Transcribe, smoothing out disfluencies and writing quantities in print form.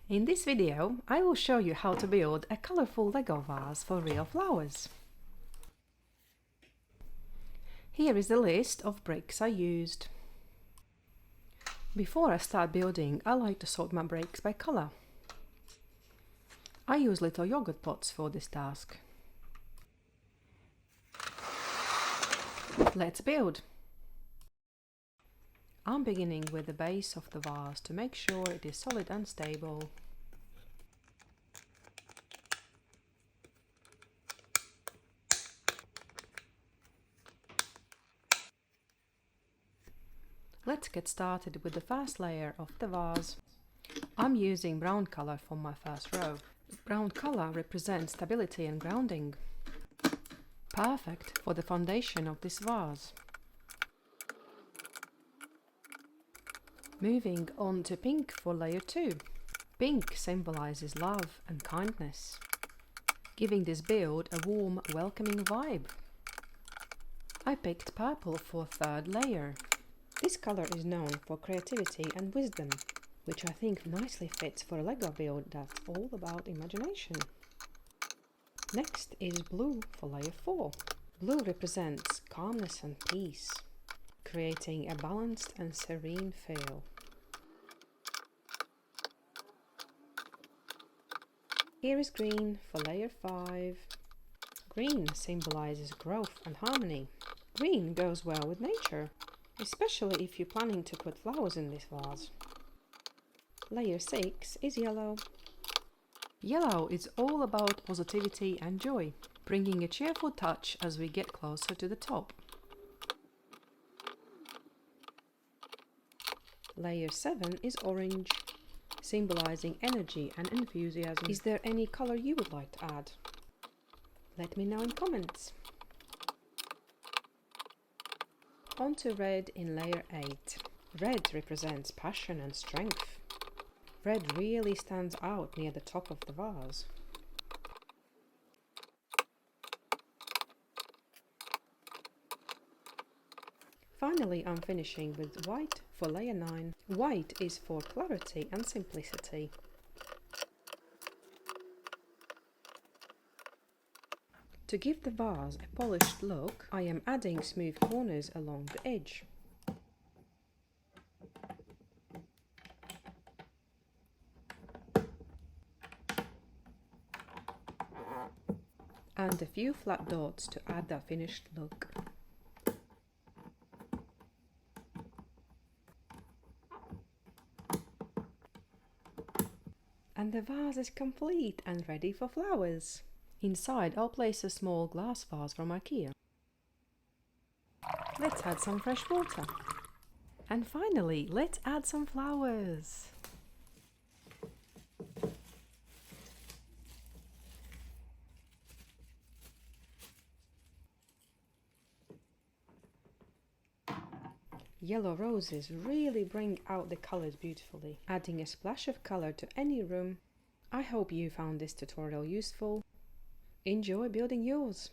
In this video, I will show you how to build a colourful Lego vase for real flowers. Here is the list of bricks I used. Before I start building, I like to sort my bricks by colour. I use little yogurt pots for this task. Let's build! I'm beginning with the base of the vase to make sure it is solid and stable. Let's get started with the first layer of the vase. I'm using brown colour for my first row. Brown colour represents stability and grounding. Perfect for the foundation of this vase. Moving on to pink for layer 2. Pink symbolizes love and kindness, giving this build a warm, welcoming vibe. I picked purple for third layer. This colour is known for creativity and wisdom, which I think nicely fits for a Lego build that's all about imagination. Next is blue for layer 4. Blue represents calmness and peace, creating a balanced and serene feel. Here is green for layer 5. Green symbolizes growth and harmony. Green goes well with nature, especially if you're planning to put flowers in this vase. Layer 6 is yellow. Yellow is all about positivity and joy, bringing a cheerful touch as we get closer to the top. Layer 7 is orange, symbolizing energy and enthusiasm. Is there any color you would like to add? Let me know in comments. On to red in layer 8. Red represents passion and strength. Red really stands out near the top of the vase. Finally, I'm finishing with white for layer 9. White is for clarity and simplicity. To give the vase a polished look, I am adding smooth corners along the edge. And a few flat dots to add that finished look. And the vase is complete and ready for flowers. Inside, I'll place a small glass vase from IKEA. Let's add some fresh water. And finally, let's add some flowers. Yellow roses really bring out the colors beautifully, adding a splash of color to any room. I hope you found this tutorial useful. Enjoy building yours!